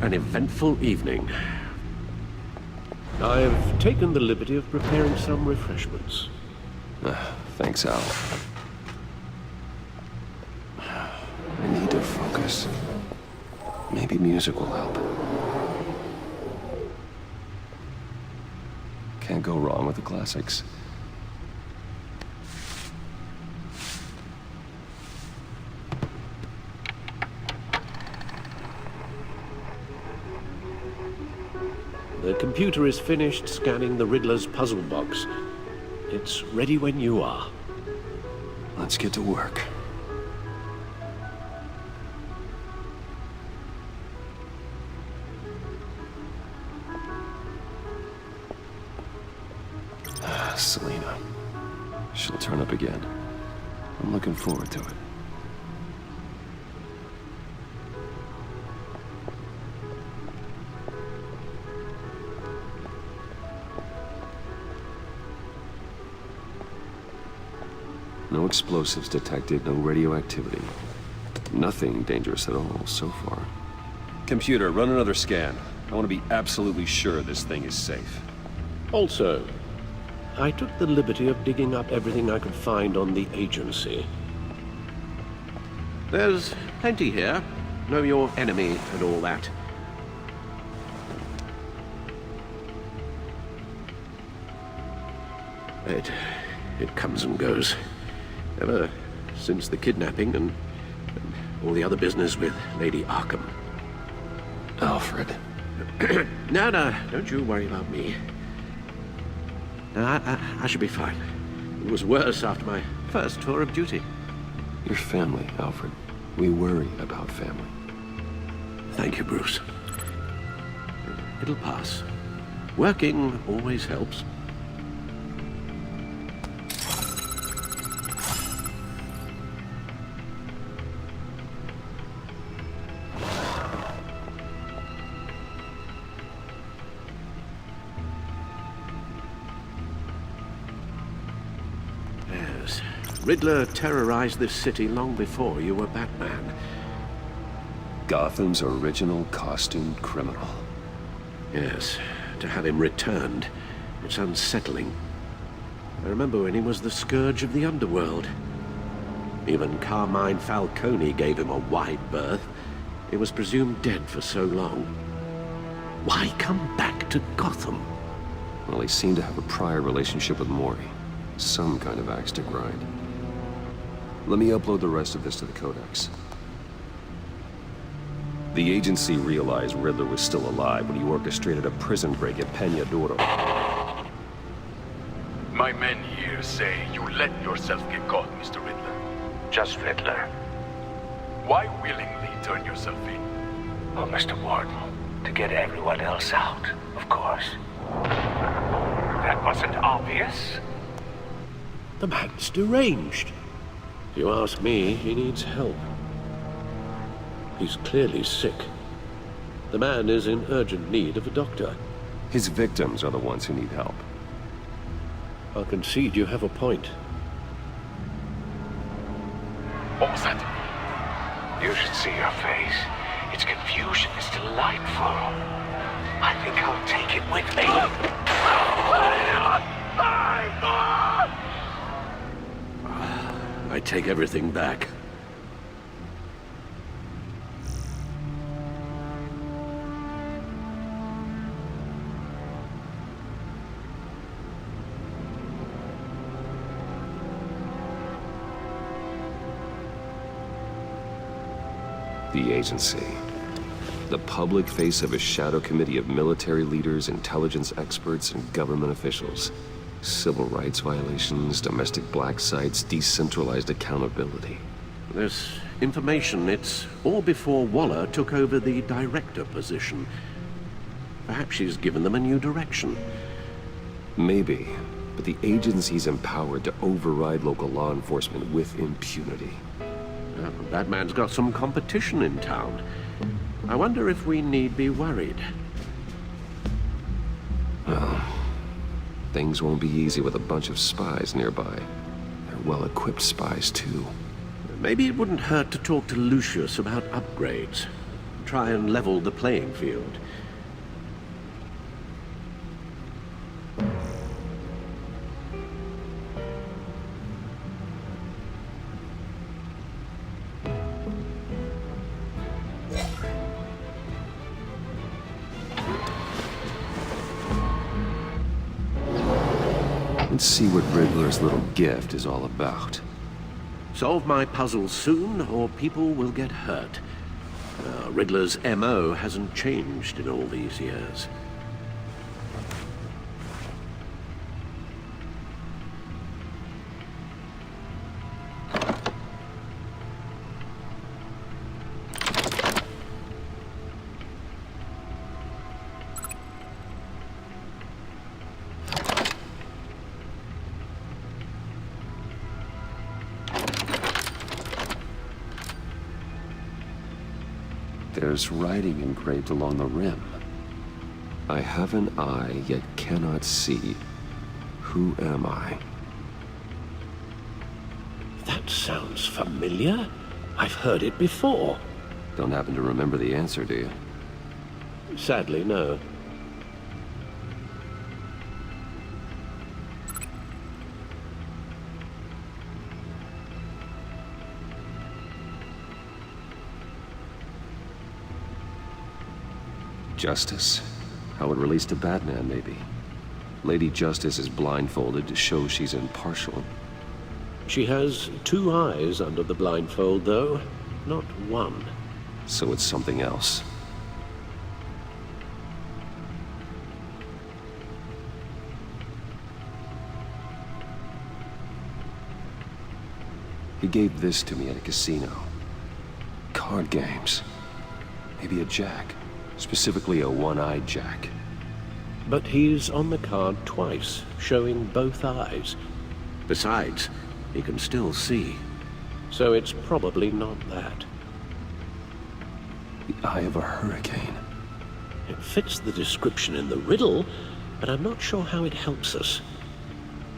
an eventful evening. I've taken the liberty of preparing some refreshments. Thanks, Al. I need to focus. Maybe music will help. Can't go wrong with the classics. The computer is finished scanning the Riddler's puzzle box. It's ready when you are. Let's get to work. Selena. She'll turn up again. I'm looking forward to it. No explosives detected, no radioactivity. Nothing dangerous at all so far. Computer, run another scan. I want to be absolutely sure this thing is safe. Also, I took the liberty of digging up everything I could find on the agency. There's plenty here. Know your enemy and all that. It comes and goes. Ever since the kidnapping and all the other business with Lady Arkham. Alfred. No, don't you worry about me. No, I should be fine. It was worse after my first tour of duty. Your family, Alfred. We worry about family. Thank you, Bruce. It'll pass. Working always helps. Riddler terrorized this city long before you were Batman. Gotham's original costumed criminal. Yes, to have him returned, it's unsettling. I remember when he was the scourge of the underworld. Even Carmine Falcone gave him a wide berth. He was presumed dead for so long. Why come back to Gotham? Well, he seemed to have a prior relationship with Mori. Some kind of axe to grind. Let me upload the rest of this to the Codex. The agency realized Riddler was still alive when he orchestrated a prison break at Peña Duro. My men here say you let yourself get caught, Mr. Riddler. Just Riddler. Why willingly turn yourself in? Oh, Mr. Warden, to get everyone else out, of course. That wasn't obvious. The man's deranged. If you ask me, he needs help. He's clearly sick. The man is in urgent need of a doctor. His victims are the ones who need help. I'll concede you have a point. What was that? You should see your face. Its confusion is delightful. I think I'll take it with me. I take everything back. The agency. The public face of a shadow committee of military leaders, intelligence experts, and government officials. Civil rights violations, domestic black sites, decentralized accountability. This information, it's all before Waller took over the director position. Perhaps she's given them a new direction. Maybe, but the agency's empowered to override local law enforcement with impunity. Well, Batman's got some competition in town. I wonder if we need be worried. Well, things won't be easy with a bunch of spies nearby. They're well-equipped spies, too. Maybe it wouldn't hurt to talk to Lucius about upgrades. try and level the playing field. Let's see what Riddler's little gift is all about. Solve my puzzle soon, or people will get hurt. Riddler's MO hasn't changed in all these years. There's writing engraved along the rim. I have an eye, yet cannot see. Who am I? That sounds familiar. I've heard it before. Don't happen to remember the answer, do you? Sadly, no. Justice? How it relates to Batman, maybe. Lady Justice is blindfolded to show she's impartial. She has two eyes under the blindfold, though, not one. So it's something else. He gave this to me at a casino. Card games. Maybe a jack. Specifically a one-eyed jack. But he's on the card twice, showing both eyes. Besides, he can still see. So it's probably not that. The eye of a hurricane. It fits the description in the riddle, but I'm not sure how it helps us.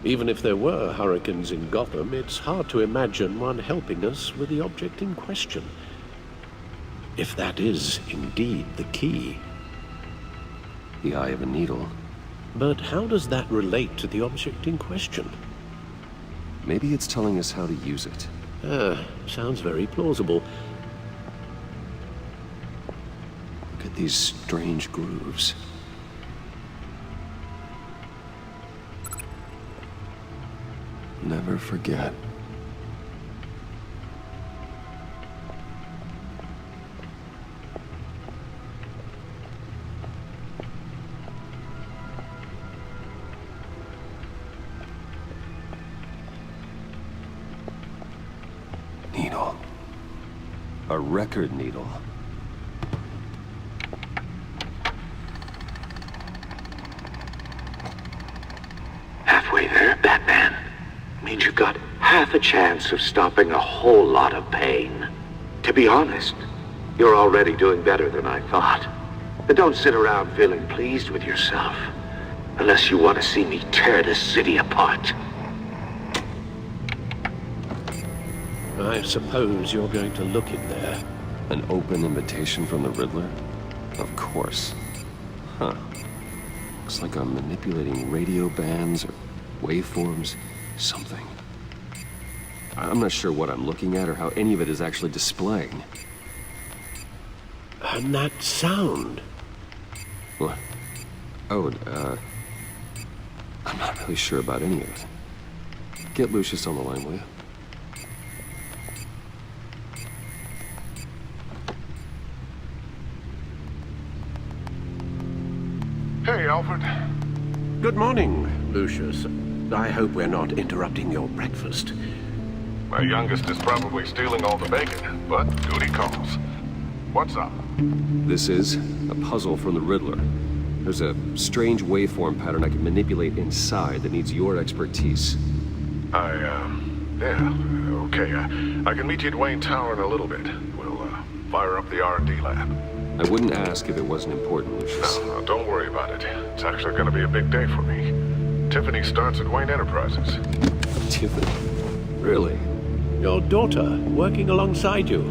Even if there were hurricanes in Gotham, it's hard to imagine one helping us with the object in question. If that is indeed the key. The eye of a needle. But how does that relate to the object in question? Maybe it's telling us how to use it. Sounds very plausible. Look at these strange grooves. Never forget. Needle. A record needle. Halfway there, Batman. Means you've got half a chance of stopping a whole lot of pain. To be honest, you're already doing better than I thought. But don't sit around feeling pleased with yourself. Unless you want to see me tear this city apart. I suppose you're going to look in there. An open invitation from the Riddler? Of course. Huh. Looks like I'm manipulating radio bands or waveforms. Something. I'm not sure what I'm looking at or how any of it is actually displaying. And that sound. What? Oh, I'm not really sure about any of it. Get Lucius on the line, will you? Hey, Alfred. Good morning, Lucius. I hope we're not interrupting your breakfast. My youngest is probably stealing all the bacon, but duty calls. What's up? This is a puzzle from the Riddler. There's a strange waveform pattern I can manipulate inside that needs your expertise. Yeah, okay. I can meet you at Wayne Tower in a little bit. We'll, fire up the R&D lab. I wouldn't ask if it wasn't important, Lucius. No, don't worry about it. It's actually gonna be a big day for me. Tiffany starts at Wayne Enterprises. Tiffany? Really? Your daughter working alongside you.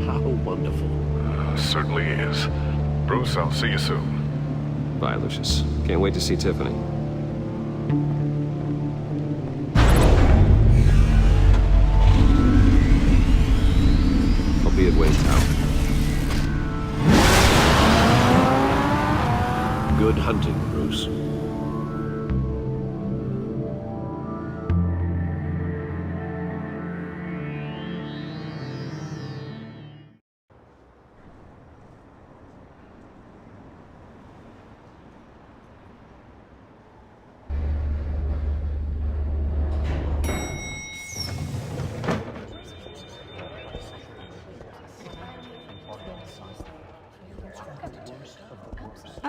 How wonderful. certainly is. Bruce, I'll see you soon. Bye, Lucius. Can't wait to see Tiffany. I'll be at Wayne Tower. Good hunting, Bruce.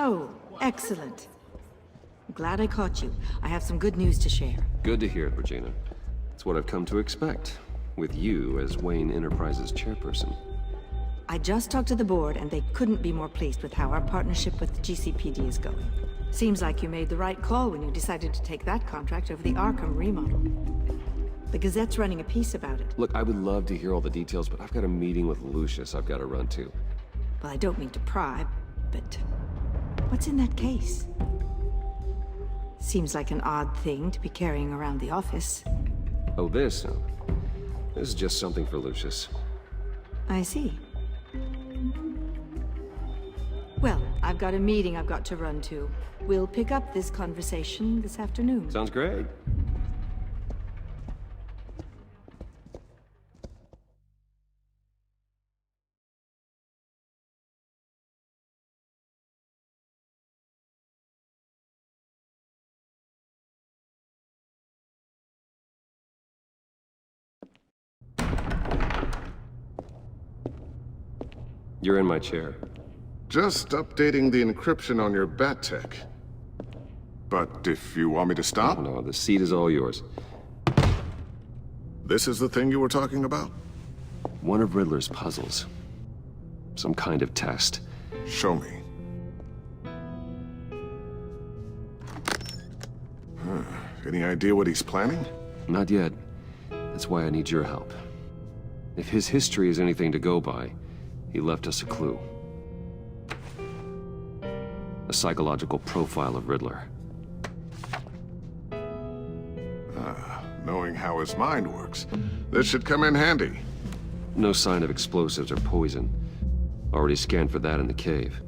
Oh, excellent. Glad I caught you. I have some good news to share. Good to hear it, Regina. It's what I've come to expect, with you as Wayne Enterprises chairperson. I just talked to the board, and they couldn't be more pleased with how our partnership with GCPD is going. Seems like you made the right call when you decided to take that contract over the Arkham remodel. The Gazette's running a piece about it. Look, I would love to hear all the details, but I've got a meeting with Lucius I've got to run to. Well, I don't mean to pry, but what's in that case? Seems like an odd thing to be carrying around the office. Oh, this? No. This is just something for Lucius. I see. Well, I've got a meeting I've got to run to. We'll pick up this conversation this afternoon. Sounds great. You're in my chair. Just updating the encryption on your bat tech. But if you want me to stop, Oh, no, the seat is all yours. this is the thing you were talking about? One of Riddler's puzzles. Some kind of test. Show me. Any idea what he's planning? Not yet. That's why I need your help. If his history is anything to go by, he left us a clue. A psychological profile of Riddler. Knowing how his mind works, this should come in handy. No sign of explosives or poison. Already scanned for that in the cave.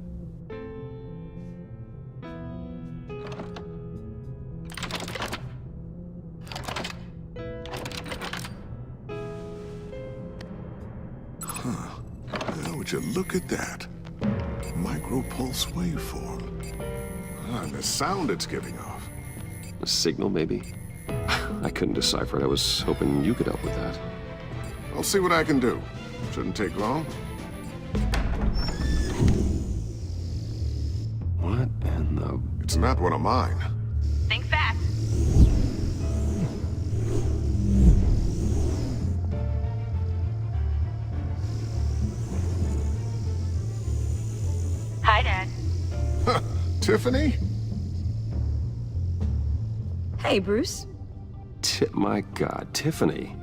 Now, would you look at that? Micropulse waveform. And the sound it's giving off. A signal, maybe? I couldn't decipher it. I was hoping you could help with that. I'll see what I can do. Shouldn't take long. What in the... It's not one of mine. Think fast. Hi, Dad. Tiffany? Hey, Bruce. My God, Tiffany.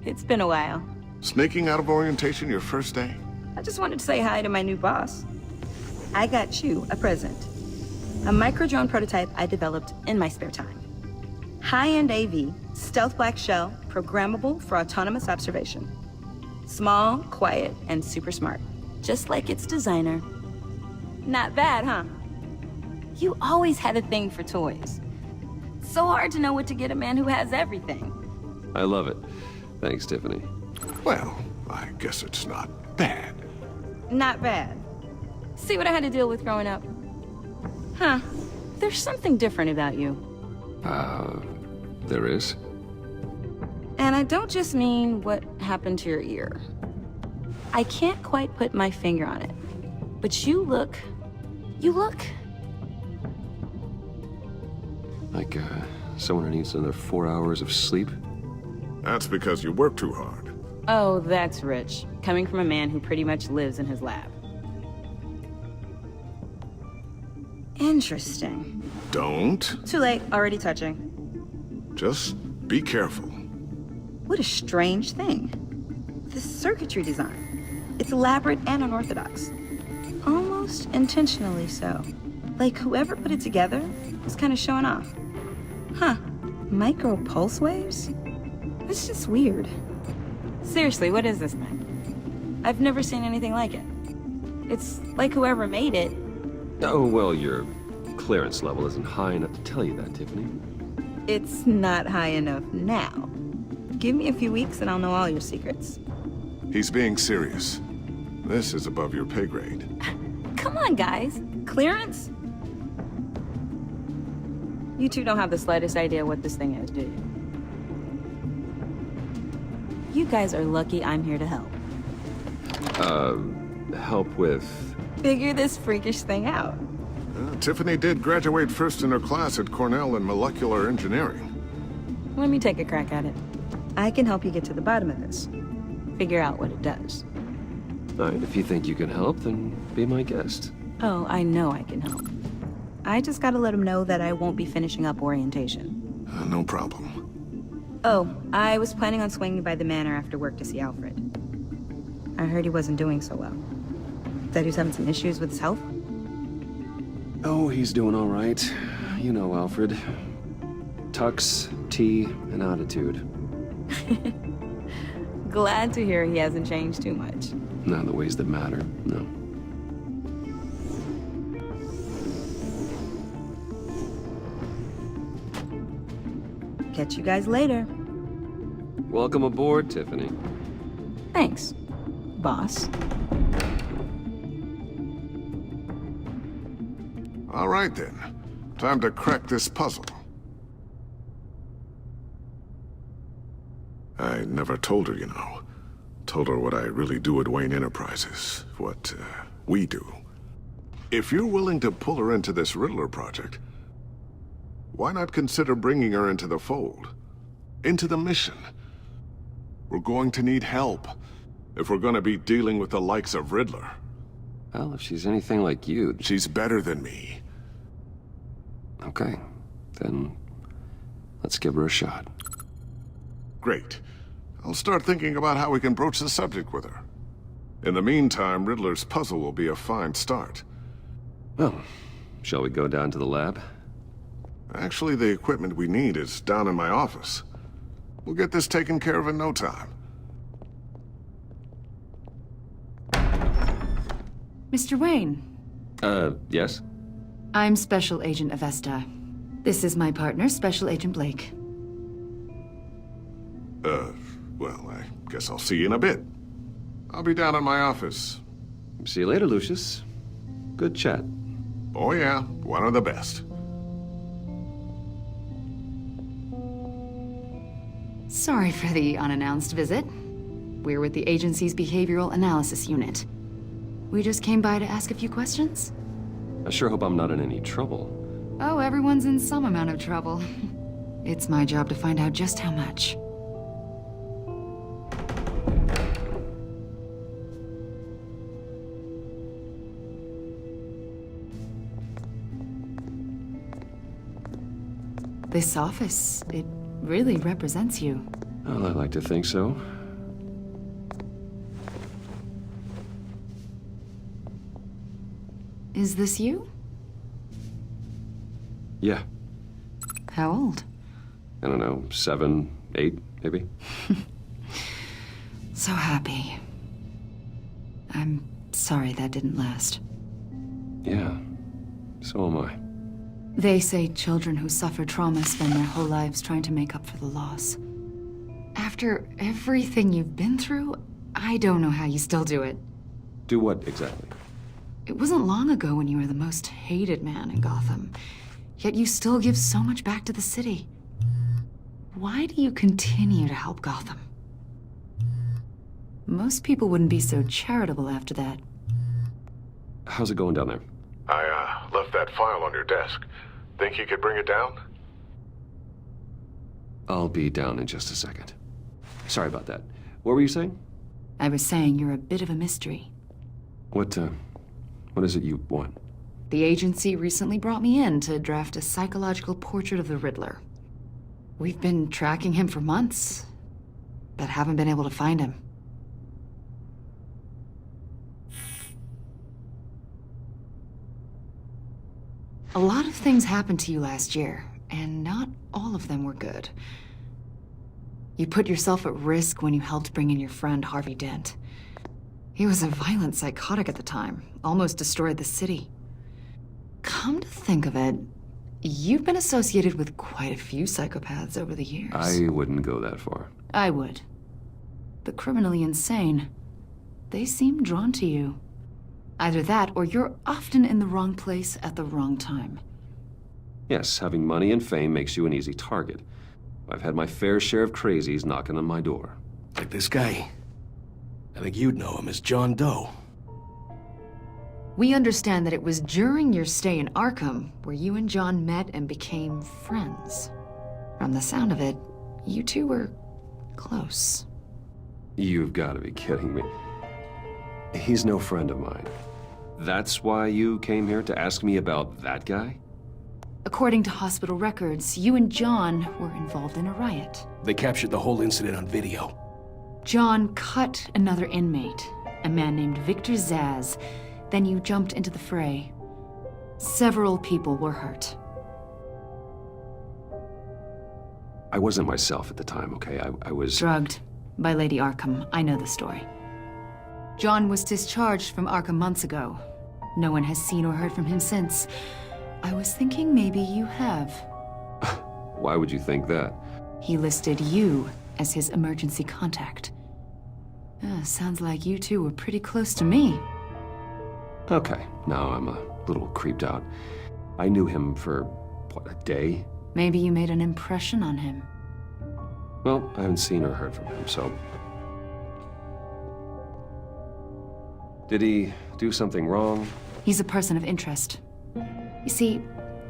It's been a while. Sneaking out of orientation your first day? I just wanted to say hi to my new boss. I got you a present. A micro-drone prototype I developed in my spare time. High-end AV, stealth black shell, programmable for autonomous observation. Small, quiet, and super smart. Just like its designer. Not bad, huh? You always had a thing for toys. So hard to know what to get a man who has everything. I love it. Thanks, Tiffany. Well, I guess it's not bad. Not bad. See what I had to deal with growing up? Huh. There's something different about you. There is? And I don't just mean what happened to your ear. I can't quite put my finger on it. But you look... Like, someone who needs another 4 hours of sleep? That's because you work too hard. Oh, that's rich. Coming from a man who pretty much lives in his lab. Interesting. Don't. Too late, already touching. Just be careful. What a strange thing. This circuitry design. It's elaborate and unorthodox. almost intentionally so. Like whoever put it together was kind of showing off. Huh, micro pulse waves? That's just weird. Seriously, what is this thing? I've never seen anything like it. It's like whoever made it. Oh, well, your clearance level isn't high enough to tell you that, Tiffany. It's not high enough now. Give me a few weeks and I'll know all your secrets. He's being serious. This is above your pay grade. Come on, guys. Clearance? You two don't have the slightest idea what this thing is, do you? You guys are lucky I'm here to help. Help with... Figure this freakish thing out. Tiffany did graduate first in her class at Cornell in molecular engineering. Let me take a crack at it. I can help you get to the bottom of this. Figure out what it does. All right, if you think you can help, then be my guest. Oh, I know I can help. I just gotta let him know that I won't be finishing up orientation. No problem. Oh, I was planning on swinging by the manor after work to see Alfred. I heard he wasn't doing so well. That he was having some issues with his health? Oh, he's doing all right. You know Alfred. Tux, tea, and attitude. Glad to hear he hasn't changed too much. Not in the ways that matter, no. Catch you guys later. Welcome aboard, Tiffany. Thanks, boss. All right then. Time to crack this puzzle. I never told her, you know. Told her what I really do at Wayne Enterprises. What, we do. If you're willing to pull her into this Riddler project, why not consider bringing her into the fold? Into the mission? We're going to need help if we're going to be dealing with the likes of Riddler. Well, if she's anything like you... She's better than me. Okay, then let's give her a shot. Great. I'll start thinking about how we can broach the subject with her. In the meantime, Riddler's puzzle will be a fine start. Well, shall we go down to the lab? Actually, the equipment we need is down in my office. We'll get this taken care of in no time. Mr. Wayne, Yes? I'm Special Agent Avesta. This is my partner, Special Agent Blake. Well, I guess I'll see you in a bit. I'll be down in my office. See you later, Lucius. Good chat. Oh yeah, one of the best. Sorry for the unannounced visit. We're with the agency's Behavioral Analysis Unit. We just came by to ask a few questions. I sure hope I'm not in any trouble. Oh, everyone's in some amount of trouble. It's my job to find out just how much. This office, it really represents you. Well, I like to think so. Is this you? Yeah. How old? I don't know, 7, 8, maybe? So happy. I'm sorry that didn't last. Yeah, so am I. They say children who suffer trauma spend their whole lives trying to make up for the loss. After everything you've been through, I don't know how you still do it. Do what, exactly? It wasn't long ago when you were the most hated man in Gotham, yet you still give so much back to the city. Why do you continue to help Gotham? Most people wouldn't be so charitable after that. How's it going down there? I, left that file on your desk. Think you could bring it down? I'll be down in just a second. Sorry about that. What were you saying? I was saying you're a bit of a mystery. What is it you want? The agency recently brought me in to draft a psychological portrait of the Riddler. We've been tracking him for months, but haven't been able to find him. A lot of things happened to you last year, and not all of them were good. You put yourself at risk when you helped bring in your friend Harvey Dent. He was a violent psychotic at the time, almost destroyed the city. Come to think of it, you've been associated with quite a few psychopaths over the years. I wouldn't go that far. I would. The criminally insane, they seem drawn to you. Either that, or you're often in the wrong place at the wrong time. Yes, having money and fame makes you an easy target. I've had my fair share of crazies knocking on my door. Like this guy. I think you'd know him as John Doe. We understand that it was during your stay in Arkham where you and John met and became friends. From the sound of it, you two were close. You've got to be kidding me. He's no friend of mine. That's why you came here to ask me about that guy? According to hospital records, you and John were involved in a riot. They captured the whole incident on video. John cut another inmate, a man named Victor Zaz. Then you jumped into the fray. Several people were hurt. I wasn't myself at the time, okay? I was... Drugged by Lady Arkham. I know the story. John was discharged from Arkham months ago. No one has seen or heard from him since. I was thinking maybe you have. Why would you think that? He listed you as his emergency contact. Sounds like you two were pretty close to me. Okay, now I'm a little creeped out. I knew him for, what, a day? Maybe you made an impression on him. Well, I haven't seen or heard from him, so... Did he do something wrong? He's a person of interest. You see,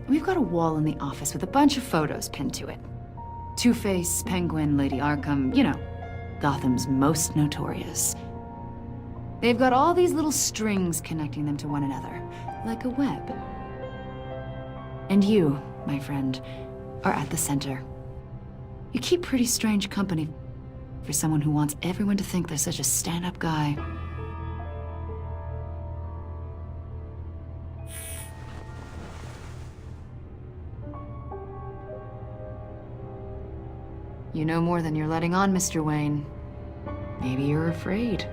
we've got a wall in the office with a bunch of photos pinned to it. Two-Face, Penguin, Lady Arkham, you know, Gotham's most notorious. They've got all these little strings connecting them to one another, like a web. And you, my friend, are at the center. You keep pretty strange company for someone who wants everyone to think they're such a stand-up guy. You know more than you're letting on, Mr. Wayne. Maybe you're afraid.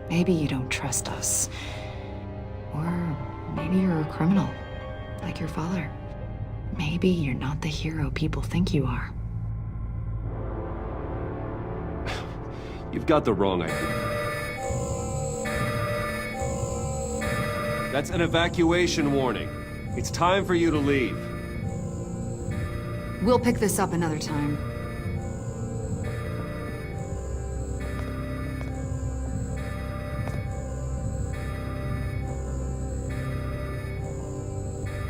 Maybe you don't trust us. Or maybe you're a criminal, like your father. Maybe you're not the hero people think you are. You've got the wrong idea. That's an evacuation warning. It's time for you to leave. We'll pick this up another time.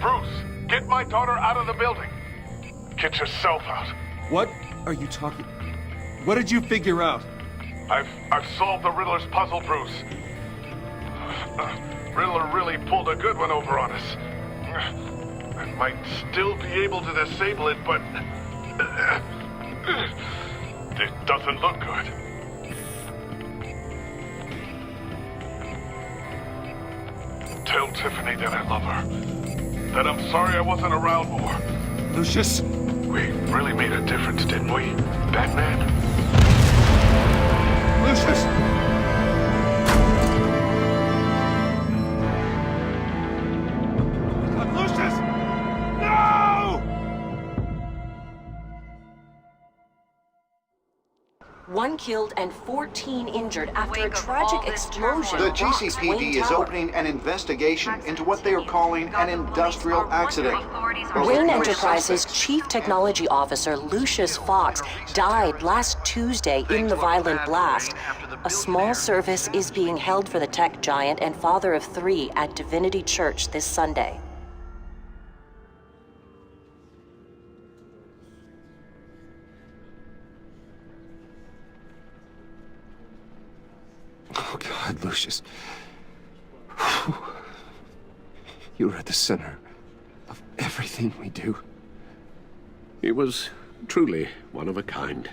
Bruce, get my daughter out of the building. Get yourself out. What are you talking? What did you figure out? I've solved the Riddler's puzzle, Bruce. Riddler really pulled a good one over on us. I might still be able to disable it, but it doesn't look good. Tell Tiffany that I love her. That I'm sorry I wasn't around more. Lucius? We really made a difference, didn't we, Batman? Lucius! Lucius! No! One killed and 14 injured after a tragic explosion. The rocks GCPD Wayne is Tower. opening an investigation into what they are calling an industrial accident. Wayne Enterprises' Chief Technology Officer Lucius Fox died last Tuesday in the violent blast. A small service is being held for the tech giant and father of 3 at Divinity Church this Sunday. Oh, God, Lucius. You're at the center of everything we do. He was truly one of a kind.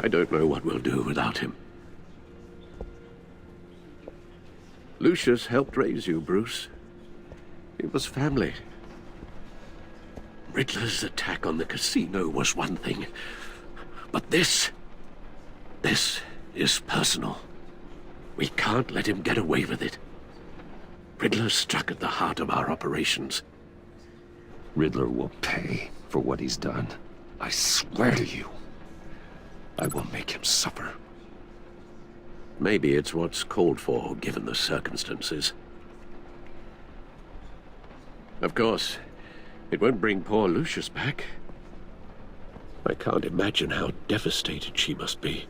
I don't know what we'll do without him. Lucius helped raise you, Bruce. It was family. Riddler's attack on the casino was one thing. But this is personal. We can't let him get away with it. Riddler struck at the heart of our operations. Riddler will pay for what he's done. I swear to you. I will make him suffer. Maybe it's what's called for, given the circumstances. Of course, it won't bring poor Lucius back. I can't imagine how devastated she must be.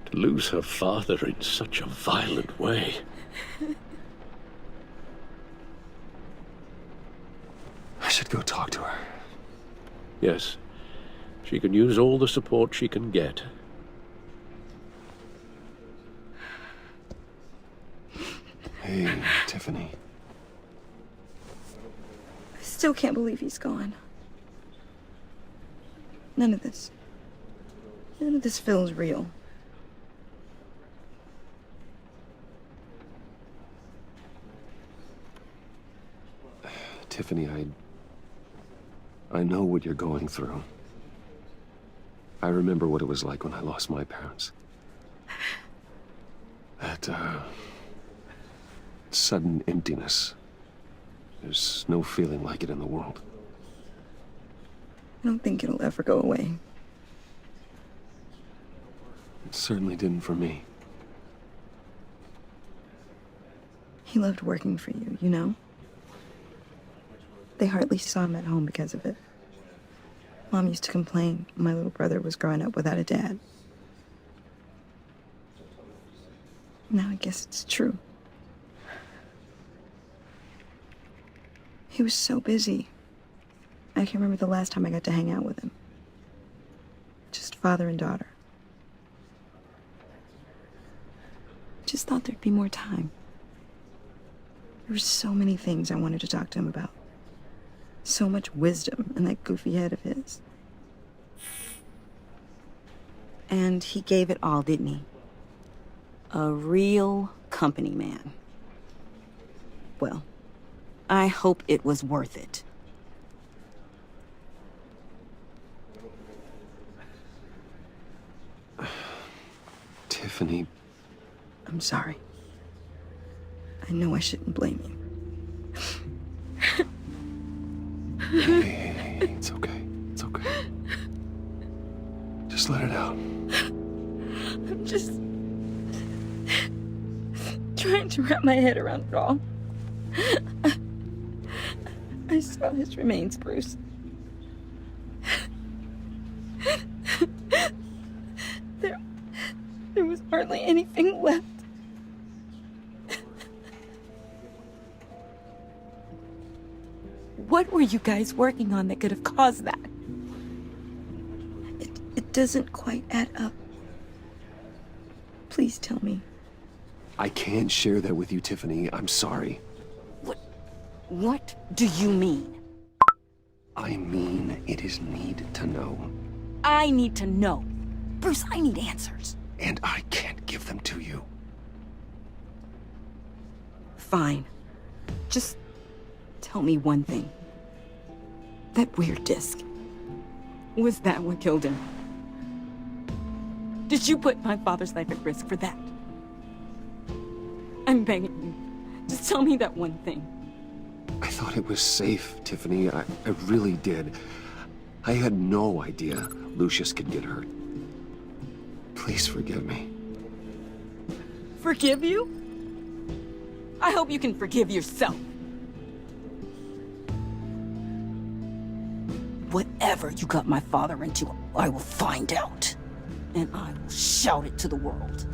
To lose her father in such a violent way. I should go talk to her. Yes, she can use all the support she can get. Hey, Tiffany. I still can't believe he's gone. None of this feels real. Tiffany, I know what you're going through. I remember what it was like when I lost my parents. That, sudden emptiness. There's no feeling like it in the world. I don't think it'll ever go away. It certainly didn't for me. He loved working for you, you know? They hardly saw him at home because of it. Mom used to complain my little brother was growing up without a dad. Now I guess it's true. He was so busy. I can't remember the last time I got to hang out with him. Just father and daughter. Just thought there'd be more time. There were so many things I wanted to talk to him about. So much wisdom in that goofy head of his. And he gave it all, didn't he? A real company man. Well, I hope it was worth it. Tiffany. I'm sorry. I know I shouldn't blame you. Hey, it's okay. It's okay. Just let it out. I'm just trying to wrap my head around it all. I saw his remains, Bruce. There was hardly anything left. What were you guys working on that could have caused that? It doesn't quite add up. Please tell me. I can't share that with you, Tiffany. I'm sorry. What do you mean? I mean, it is need to know. I need to know. Bruce, I need answers. And I can't give them to you. Fine. Just tell me one thing. That weird disc. Was that what killed him? Did you put my father's life at risk for that? I'm begging you. Just tell me that one thing. I thought it was safe, Tiffany. I really did. I had no idea Lucius could get hurt. Please forgive me. Forgive you? I hope you can forgive yourself. Whatever you got my father into, I will find out. And I will shout it to the world.